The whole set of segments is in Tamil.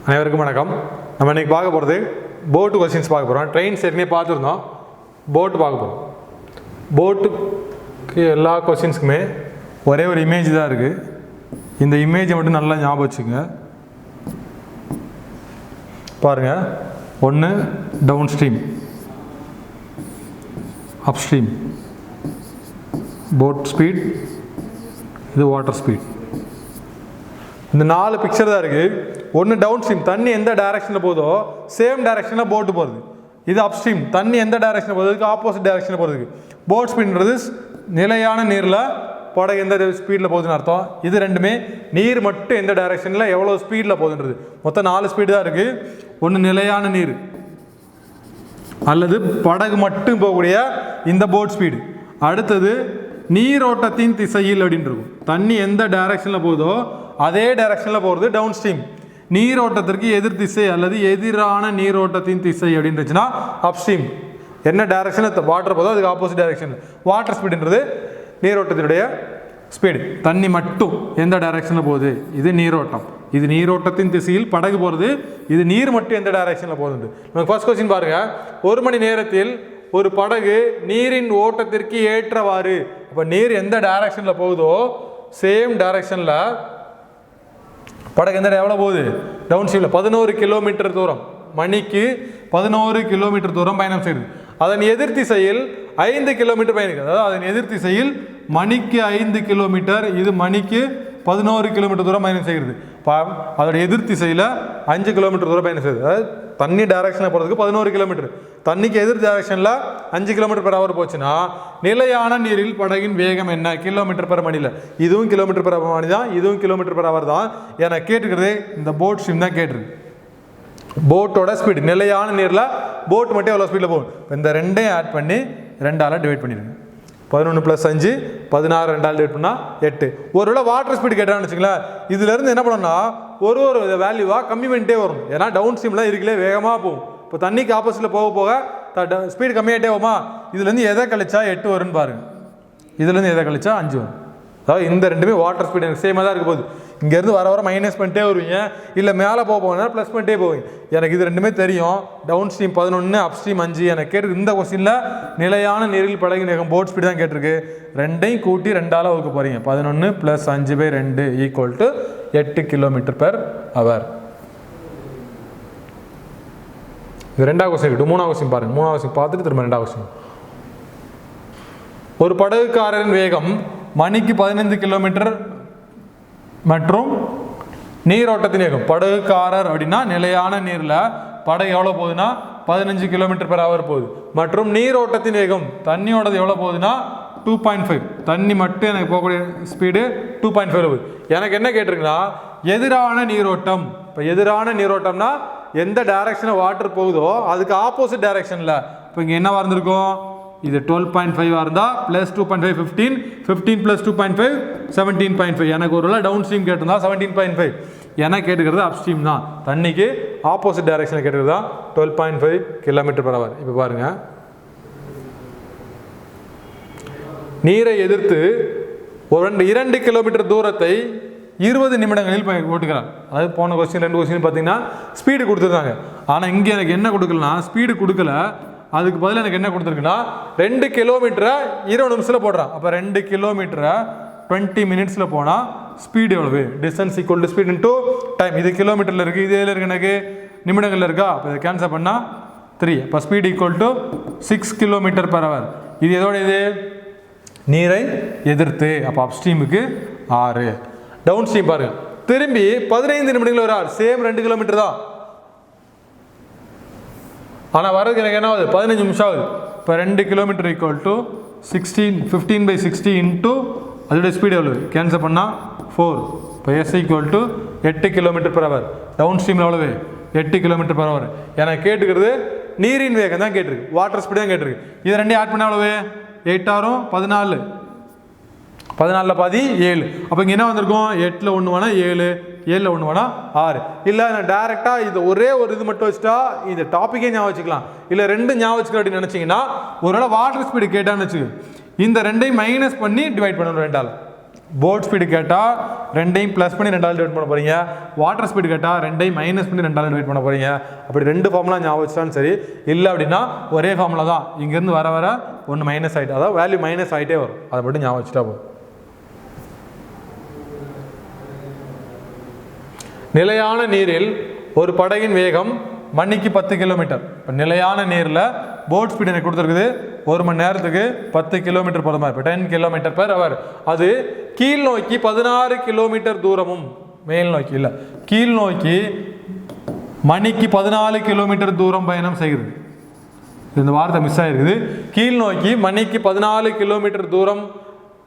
அனைவருக்கும் வணக்கம். நம்ம இன்றைக்கி பார்க்க போகிறது போட்டு கொஸ்டின்ஸ் பார்க்க போகிறோம். ட்ரெயின்ஸ் ஏற்கனவே பார்த்துருந்தோம், போட்டு பார்க்க போகிறோம். போட்டுக்கு எல்லா கொஸ்டின்ஸுக்குமே ஒரே ஒரு இமேஜ் தான் இருக்குது. இந்த இமேஜை மட்டும் நல்லா ஞாபகம் வச்சுங்க. பாருங்கள், ஒன்று down stream, up stream, boat speed, இது வாட்டர் ஸ்பீட். இந்த 4 பிக்சர் தான் இருக்குது. ஒன்று டவுன் ஸ்ட்ரீம், தண்ணி எந்த டைரக்ஷனில் போதோ சேம் டைரக்ஷனில் போட்டு போகிறது. இது அப் ஸ்ட்ரீம், தண்ணி எந்த டைரக்ஷனில் போகிறதுக்கு ஆப்போசிட் டைரக்ஷனில் போகிறதுக்கு. போட் ஸ்பீட்ன்றது நிலையான நீரில் படகு எந்த ஸ்பீடில் போகுதுன்னு அர்த்தம். இது ரெண்டுமே நீர் மட்டும் எந்த டைரக்ஷனில் எவ்வளோ ஸ்பீடில் போகுதுன்றது. மொத்தம் 4 ஸ்பீடு தான் இருக்குது. ஒன்று நிலையான நீர் அல்லது படகு மட்டும் போகக்கூடிய இந்த போட் ஸ்பீடு. அடுத்தது நீரோட்டத்தின் திசையில் அப்படின்னு இருக்கும். தண்ணி எந்த டைரக்ஷனில் போகுதோ அதே டைரக்ஷனில் போகிறது டவுன் ஸ்ட்ரீம். நீரோட்டத்திற்கு எதிர் திசை அல்லது எதிரான நீரோட்டத்தின் திசை அப்படின்றச்சுன்னா அப் ஸ்ட்ரீம். என்ன டைரக்ஷனில் வாட்டர் போதோ அதுக்கு ஆப்போசிட் டைரக்ஷனில். வாட்டர் ஸ்பீடுன்றது நீரோட்டத்தினுடைய ஸ்பீடு. தண்ணி மட்டும் எந்த டைரக்ஷனில் போகுது, இது நீரோட்டம். இது நீரோட்டத்தின் திசையில் படகு போகிறது. இது நீர் மட்டும் எந்த டைரக்ஷனில் போகுது. நமக்கு ஃபர்ஸ்ட் கொஸ்டின் பாருங்கள். 1 மணி நேரத்தில் ஒரு படகு நீரின் ஓட்டத்திற்கு ஏற்றவாறு. அப்போ நீர் எந்த டைரக்ஷனில் போகுதோ சேம் டைரக்ஷனில் படகு எந்த எவ்வளோ போகுது, டவுன் ஸ்ட்ரீமில் 11 கிலோமீட்டர் தூரம், மணிக்கு 11 கிலோமீட்டர் தூரம் பயணம் செய்யுது. அதன் எதிர் திசையில் 5 கிலோமீட்டர் பயணிக்குது. அதாவது அதன் எதிர் திசையில் மணிக்கு 5 கிலோமீட்டர், இது மணிக்கு 11 கிலோமீட்டர் தூரம் பயணம் செய்கிறது. அதோட எதிர் திசையில் 5 கிலோமீட்டர் தூரம் பயணம் செய்யுது. அதாவது தண்ணி டைரக்ஷனில் போகிறதுக்கு 11 கிலோமீட்டர், தண்ணிக்கு எதிர் டைரக்ஷனில் 5 கிலோமீட்டர் பெர் ஹவர் போச்சுன்னா நிலையான நீரில் படகின் வேகம் என்ன, கிலோமீட்டர் பெர் மணியில். இதுவும் கிலோமீட்டர் பெர் மணி தான், இதுவும் கிலோமீட்டர் பெர் ஹவர் தான். என கேட்டுக்கிறது இந்த போட் ஸ்ட்ரீம் தான் கேட்டுருக்கு. போட்டோட ஸ்பீடு, நிலையான நீரில் போட் மட்டும் எவ்வளோ ஸ்பீடில் போகும். இந்த ரெண்டையும் ஆட் பண்ணி 2ஆல் டிவைட் பண்ணிடுங்க. 11 + 5 16, 2ஆல் டிவைட் பண்ணால் 8. ஒருவேளை வாட்டர் ஸ்பீடு கேட்டான்னு வச்சுங்களேன், இதுலேருந்து என்ன பண்ணோம்னா ஒரு வேல்யூவாக கம்மி பண்ணிட்டே வரும். ஏன்னா டவுன் ஸ்ட்ரீம்லாம் இருக்கலே வேகமாக போகும். இப்போ தண்ணிக்கு ஆப்போசிட்டில் போக போக ஸ்பீடு கம்மியாகிட்டே போகுமா. இதுலேருந்து எதை கழிச்சா 8 வரும்னு பாருங்கள், இதுலேருந்து எதை கழிச்சா 5 வரும். அதாவது இந்த ரெண்டுமே வாட்டர் ஸ்பீடு எனக்கு சேமாக தான் இருக்க போகுது. இங்கேருந்து வர மைனஸ் பண்ணிட்டே வருவீங்க, இல்லை மேலே போக ப்ளஸ் பண்ணிட்டே போவீங்க. எனக்கு இது ரெண்டுமே தெரியும். Down stream 11, up stream 5. எனக்கு கேட்டு இந்த கொஸ்டினில் நிலையான நீரில் படகு வேகம் போட் ஸ்பீடு தான் கேட்டிருக்கு. ரெண்டையும் கூட்டி 2ஆல் வகுக்க போகிறீங்க. 11 + 5/2 = 8 கிலோமீட்டர் பெர் ஹவர். இது 2ஆவது கொஸ்டின். 3ஆவது கொஸ்டின் பாருங்கள். 3ஆவது கொஸ்டின் பார்த்துட்டு திரும்ப 2ஆவது கொஸ்டின். ஒரு படகுக்காரரின் வேகம் மணிக்கு 15 கிலோமீட்டர் மற்றும் நீரோட்டத்தின் வேகம். படகுக்காரர் அப்படின்னா நிலையான நீரில் படகு எவ்வளோ போகுதுன்னா 15 கிலோமீட்டர் பெர் ஹவர் போகுது. மற்றும் நீரோட்டத்தின் வேகம் தண்ணியோடது எவ்வளோ போகுதுன்னா 2.5. தண்ணி மட்டும் எனக்கு போகக்கூடிய ஸ்பீடு 2.5 போகுது. எனக்கு என்ன கேட்டிருக்குன்னா எதிரான நீரோட்டம். இப்போ எதிரான நீரோட்டம்னா எந்த டைரக்ஷனில் வாட்டர் போகுதோ அதுக்கு ஆப்போசிட் டைரக்ஷனில். இப்போ இங்கே என்னவா இருந்திருக்கும், இது 12.5 இருந்தால் ப்ளஸ் 2.5 15, 15 + 2.5 17.5. எனக்கு ஒரு டவுன் ஸ்ட்ரீம் கேட்டிருந்தா 17.5. ஏன்னா கேட்டுக்கிறது அப் ஸ்ட்ரீம் தான், தண்ணிக்கு ஆப்போசிட் டைரக்ஷனில் கேட்டுக்கிறது தான் 12.5 கிலோமீட்டர் பெர் ஹவர். இப்போ பாருங்கள், நீரை எதிர்த்து 2 கிலோமீட்டர் தூரத்தை 20 நிமிடங்களில் ஓட்டுக்கிறார். அதாவது போன கொஸ்டின் 2 கொஸ்டின் பார்த்தீங்கன்னா ஸ்பீடு கொடுத்துருந்தாங்க. ஆனால் இங்கே எனக்கு என்ன கொடுக்கலனா ஸ்பீடு கொடுக்கல. அதுக்கு பதில் எனக்கு என்ன கொடுத்துருக்குன்னா 2 கிலோமீட்டரை 20 நிமிஷத்தில் போடுறான். அப்போ 2 கிலோமீட்டரை 20 மினிட்ஸில் போனால் ஸ்பீடு எவ்வளவு, distance equal to speed into time. இது கிலோமீட்டரில் இருக்குது, இது இதில் இருக்குது, எனக்கு நிமிடங்களில் இருக்கா. அப்போ இதை கேன்சல் பண்ணால் 3. அப்போ speed equal to 6 kilometre per hour. இது எதோட இது நீரை எதிர்த்து. அப்போ அப் ஸ்ட்ரீமுக்கு 6. டவுன் ஸ்ட்ரீம் பாருங்கள், திரும்பி 15 நிமிடங்கள் வரார். சேம் 2 கிலோமீட்டர் தான், ஆனால் வர்றதுக்கு எனக்கு என்ன ஆகுது 15 நிமிஷம் ஆகுது. இப்போ 2 கிலோமீட்டர் ஈக்குவல் டு 15/60 இன்ட்டு அதோட ஸ்பீடு எவ்வளவு கேன்சல் பண்ணால் 4. இப்போ S equal to 8 kilometre per hour. டவுன் ஸ்ட்ரீமில் எவ்வளவு 8 கிலோமீட்டர் பெர் ஹவர். எனக்கு கேட்டுக்கிறது நீரின் வேகம் தான் கேட்டிருக்கு, வாட்டர் ஸ்பீடு தான் கேட்டிருக்கு. இது ரெண்டையும் ஆட் பண்ண எவ்வளவு 8 6 14, 14 பாதி 7. அப்போ இங்கே என்ன வந்திருக்கும் 8ல் 1 வேணால் 7, 7ல் 1 வேணால் 6. இல்லை நான் டேரெக்டாக இது ஒரே ஒரு இது மட்டும் வச்சுட்டா இந்த டாப்பிக்கே ஞாபகம் வச்சுக்கலாம். இல்லை 2 ஞாபகம் வச்சுக்கலாம் அப்படின்னு நினச்சிங்கன்னா ஒருவேளை வாட்டர் ஸ்பீடு கேட்டான்னு வச்சுக்க, இந்த 2ஐயும் மைனஸ் பண்ணி டிவைட் பண்ணணும் 2ஆல். போட் ஸ்பீடு கேட்டால் ரெண்டையும் ப்ளஸ் பண்ணி 2ஆல் டிவைட் பண்ண போகிறீங்க. வாட்டர் ஸ்பீடு கேட்டால் ரெண்டையும் மைனஸ் பண்ணி 2ஆல் டிவைட் பண்ண போகிறீங்க. அப்படி 2 ஃபார்முலா ஞாபகம் வச்சாலும் சரி, இல்லை அப்படின்னா ஒரே ஃபார்முலா தான். இங்கேருந்து வர வர ஒன்று மைனஸ் ஆகிட்டு, அதாவது வேல்யூ மைனஸ் ஆகிட்டே வரும். அதை மட்டும் ஞாபகம் வச்சுட்டா போதும். நிலையான நீரில் ஒரு படகின் வேகம் மணிக்கு 10 கிலோமீட்டர். இப்போ நிலையான நீரில் போட் ஸ்பீடு எனக்கு கொடுத்துருக்குது 1 மணி நேரத்துக்கு 10 கிலோமீட்டர் போகிற மாதிரி, இப்போ 10 கிலோமீட்டர் பெர் ஹவர். அது கீழ் நோக்கி 16 கிலோமீட்டர் தூரமும், மேல் நோக்கி இல்லை, கீழ் நோக்கி மணிக்கு 14 கிலோமீட்டர் தூரம் பயணம் செய்கிறது. இந்த வார்த்தை மிஸ் ஆகிருக்குது. கீழ் நோக்கி மணிக்கு 14 கிலோமீட்டர் தூரம்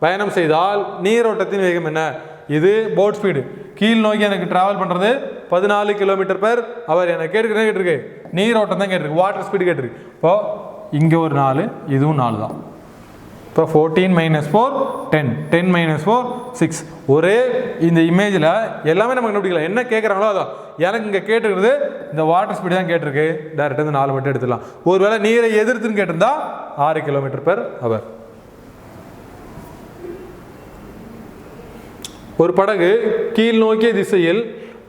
பயணம் செய்தால் நீரோட்டத்தின் வேகம் என்ன? இது போட் ஸ்பீடு. கீழ் நோக்கி எனக்கு டிராவல் பண்ணுறது 14 கிலோமீட்டர் பெர் ஹவர். எனக்கு கேட்டிருக்கு நீரோட்டம் தான் கேட்டிருக்கு, வாட்டர் ஸ்பீடு கேட்டிருக்கு. இப்போ இங்கே ஒரு 4, இதுவும் 4 தான். இப்போ 14 - 4 10, 10 - 4 6. ஒரே இந்த இமேஜில் எல்லாமே நம்ம கண்டுபிடிக்கலாம். என்ன கேட்குறாங்களோ அதான். எனக்கு இங்கே கேட்டிருக்கிறது இந்த வாட்டர் ஸ்பீடு தான் கேட்டிருக்கு. டேரெக்டாக இந்த 4 மட்டும் எடுத்துடலாம். ஒருவேளை நீரை எதிர்த்துன்னு கேட்டிருந்தா 6 கிலோமீட்டர் பெர் ஹவர். ஒரு படகு கீழ் நோக்கிய திசையில்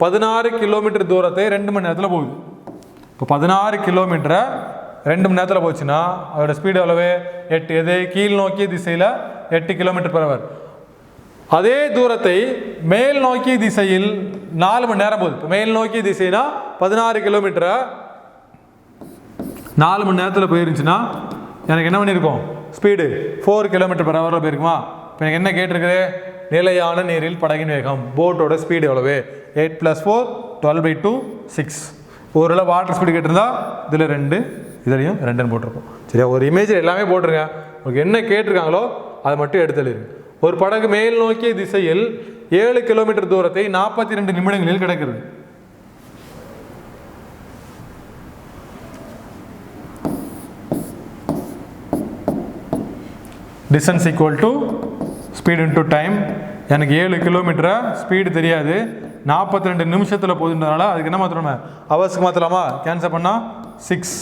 16 கிலோமீட்டர் தூரத்தை 2 மணி நேரத்தில் போகுது. இப்போ 16 கிலோமீட்டரை 2 மணி நேரத்தில் போச்சுன்னா அதோட ஸ்பீடு எவ்வளவு? 8. எது? கீழ் நோக்கிய திசையில் 8 கிலோமீட்டர் பெர் ஹவர். அதே தூரத்தை மேல் நோக்கிய திசையில் 4 மணி நேரம் போகுது. இப்போ மேல் நோக்கிய திசைனா 16 கிலோமீட்டரை 4 மணி நேரத்தில் போயிருந்துச்சுன்னா எனக்கு என்ன பண்ணியிருக்கோம்? ஸ்பீடு 4 கிலோமீட்டர் பெர் ஹவரில் போயிருக்குமா? இப்போ எனக்கு என்ன கேட்டிருக்குது? நிலையான நீரில் படகின் வேகம், போட்டோட ஸ்பீடு எவ்வளவு? 8 + 4 12/2 6. ஒருவேளை வாட்டர் ஸ்பீடு கேட்டிருந்தா இதில் 2, இதுலையும் 2ன்னு போட்டிருக்கோம். சரியா? ஒரு இமேஜில் எல்லாமே போட்டிருங்க. உங்களுக்கு என்ன கேட்டிருக்காங்களோ அதை மட்டும் எடுத்துருங்க. ஒரு படகு மேல் நோக்கிய திசையில் 7 கிலோமீட்டர் தூரத்தை 42 நிமிடங்களில் கிடக்கிறது. Distance equal to speed into time. எனக்கு 7 கிலோமீட்டரை ஸ்பீடு தெரியாது, 42 நிமிஷத்தில் போகுதுன்றதுனால அதுக்கு என்ன மாற்றணுமே? ஹவர்ஸ்க்கு மாற்றலாமா? கேன்சல் பண்ணால் 6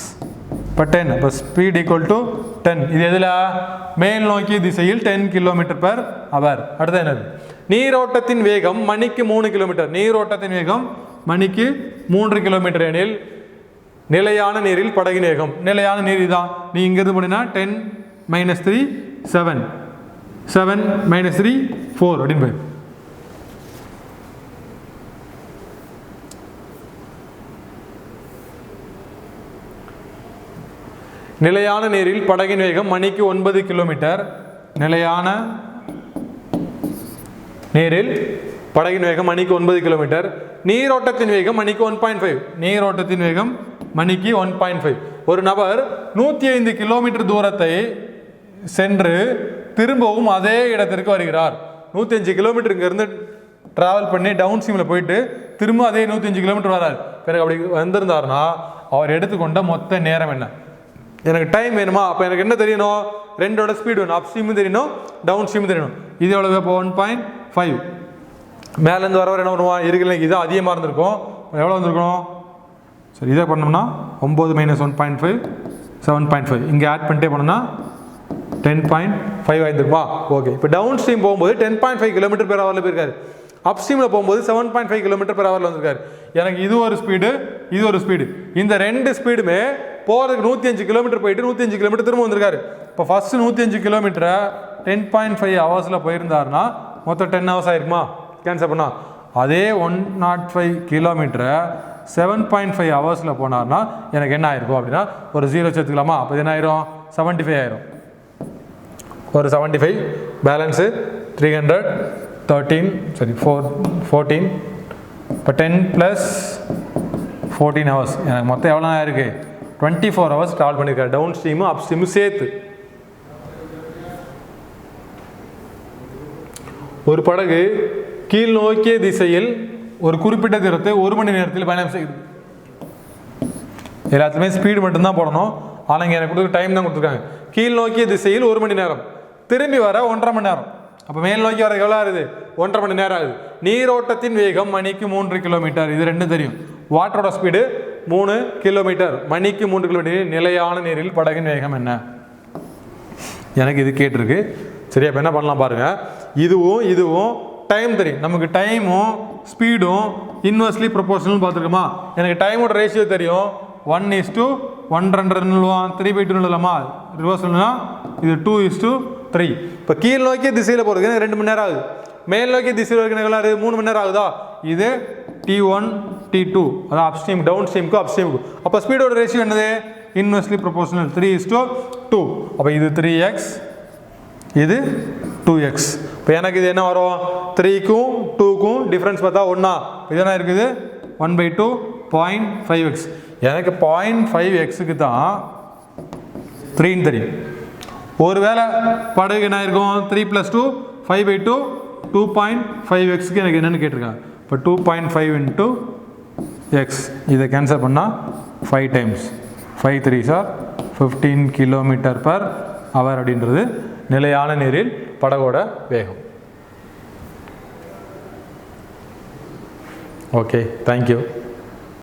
இப்போ 10. இப்போ ஸ்பீட் ஈக்குவல் டு 10. இது எதில்? மேல் நோக்கிய திசையில் 10 கிலோமீட்டர் பெர் ஹவர். அடுத்து என்னது? நீரோட்டத்தின் வேகம் மணிக்கு 3 கிலோமீட்டர். நீரோட்டத்தின் வேகம் மணிக்கு 3 கிலோமீட்டர் எனில் நிலையான நீரில் படகின் வேகம். நிலையான நீர் தான். நீ இங்கிருந்து போனீங்கன்னா 10 - 3 7, 7 - 3 4 அப்படின்னு போய். நிலையான நீரில் படகின் வேகம் மணிக்கு 9 கிலோமீட்டர். நிலையான நீரில் படகின் வேகம் மணிக்கு 9 கிலோமீட்டர். நீரோட்டத்தின் வேகம் மணிக்கு 1.5. நீரோட்டத்தின் வேகம் மணிக்கு 1.5. ஒரு நபர் 105 கிலோமீட்டர் தூரத்தை சென்று திரும்பவும் அதே இடத்திற்கு வருகிறார். 105 கிலோமீட்டர் இங்கேருந்து ட்ராவல் பண்ணி டவுன் ஸ்ட்ரீமில் போயிட்டு திரும்ப அதே 105 கிலோமீட்டர் வராரு. எனக்கு அப்படி வந்திருந்தாருன்னா அவர் எடுத்துக்கொண்ட மொத்த நேரம் என்ன? எனக்கு டைம் வேணுமா? அப்போ எனக்கு என்ன தெரியணும்? ரெண்டோட ஸ்பீடு வேணும். அப் ஸ்ட்ரீமும் தெரியணும், டவுன் ஸ்ட்ரீமும் தெரியணும். இது எவ்வளவு? இப்போ 1.5. மேலேருந்து வரவர் என்ன பண்ணுவான்? இருக்குல்ல, இதான் அதிகமாக இருந்திருக்கும். எவ்வளோ வந்திருக்கணும்? சரி, இதை பண்ணோம்னா 9 - 1.5 7.5. இங்கே ஆட் பண்ணிட்டே போனோம்னா 10.5 ஆயிருக்குமா? ஓகே. இப்போ டவுன் ஸ்ட்ரீம் போகும்போது 10.5 கிலோமீட்டர் பெர் ஹவரில் போயிருக்காரு. அப் ஸ்ட்ரீமில் போகும்போது 7.5 கிலோமீட்டர் பெர் ஹவரில் வந்திருக்காரு. எனக்கு இது ஒரு ஸ்பீடு, இது ஒரு ஸ்பீடு. இந்த 2 ஸ்பீடுமே போகிறதுக்கு 105 கிலோமீட்டர் போயிட்டு 105 கிலோமீட்டர் திரும்ப வந்திருக்காரு. இப்போ ஃபஸ்ட்டு 105 கிலோமீட்டரை 10.5 ஹவர்ஸில் போயிருந்தாருன்னா மொத்தம் 10 ஹவர்ஸ் ஆயிருக்குமா? கேன்சல் பண்ணா. அதே 105 கிலோமீட்டரை 7.5 ஹவர்ஸில் போனார்னா எனக்கு என்ன ஆயிருக்கும் அப்படின்னா ஒரு 0 சேர்த்துக்கலாமா? அப்போ என்ன ஆயிரும்? 75 ஆயிரும். ஒரு 75 பேலன்ஸு 313 சரி 14. இப்போ 10 + 14 ஹவர்ஸ். எனக்கு மொத்தம் எவ்வளோ ஆயிருக்கு? 24 ஹவர்ஸ் ட்ராவல் பண்ணியிருக்காரு, டவுன் ஸ்ட்ரீமும் அப் ஸ்ட்ரீமும் சேர்த்து. ஒரு படகு கீழ் நோக்கிய திசையில் ஒரு குறிப்பிட்ட தூரத்தை 1 மணி நேரத்தில் பயணம் செய்யுது. எல்லாத்துலேயுமே ஸ்பீடு மட்டும்தான் போடணும். ஆனால் இங்கே எனக்கு கொடுக்குற டைம் தான் கொடுத்துருக்காங்க. கீழ் நோக்கிய திசையில் 1 மணி நேரம், திரும்பி வர 1.5 மணி நேரம். அப்போ மேல் நோக்கி வர எவ்வளோ ஆகுது? 1.5 மணி நேரம் ஆகுது. நீரோட்டத்தின் வேகம் மணிக்கு 3 கிலோமீட்டர். இது 2 தெரியும். வாட்டரோட ஸ்பீடு 3 கிலோமீட்டர், மணிக்கு 3 கிலோமீட்டர். நிலையான நீரில் படகின் வேகம் என்ன? எனக்கு இது கேட்டிருக்கு. சரியா? இப்போ என்ன பண்ணலாம் பாருங்கள், இதுவும் டைம் தெரியும் நமக்கு. டைமும் ஸ்பீடும் இன்வெர்ஸ்லி ப்ரொபோர்ஷனல் பார்த்துருக்கோமா? எனக்கு டைமோட ரேஷியோ தெரியும். 1:100 3/2 இல்லாமா? ரிவர்ஸ் இது 2:3. இப்போ கீழ் நோக்கிய திசையில் போகிறதுக்கு எனக்கு 2 மணி நேரம் ஆகுது. மேல் நோக்கிய திசையில் இருக்கிற 3 மணி நேரம் ஆகுதா? இது T1 T2, அதான் அப்ஸ்ட்ரீம். டவுன் ஸ்ட்ரீமுக்கு அப்ஸ்ட்ரீமுக்கு. அப்போ ஸ்பீடோட ரேஷியோ என்னது? Inversely proportional 3:2. அப்போ இது 3x, இது 2x. இப்போ எனக்கு இது என்ன வரும்? 3க்கும் 2க்கும் டிஃப்ரென்ஸ் பார்த்தா 1. இது என்ன இருக்குது? 1/2 0.5x. எனக்கு 0.5xக்கு தான் 3ன்னு தெரியும். ஒருவேளை படகு என்ன இருக்கும்? 3 + 2 5/2 2.5xக்கு எனக்கு என்னென்னு கேட்டிருக்காங்க. இப்போ 2.5 × x இதை கேன்சல் பண்ணால் 5 டைம்ஸ் 5 3s are 15 km/h அப்படின்றது நிலையான நீரில் படகோட வேகம். Okay, thank you.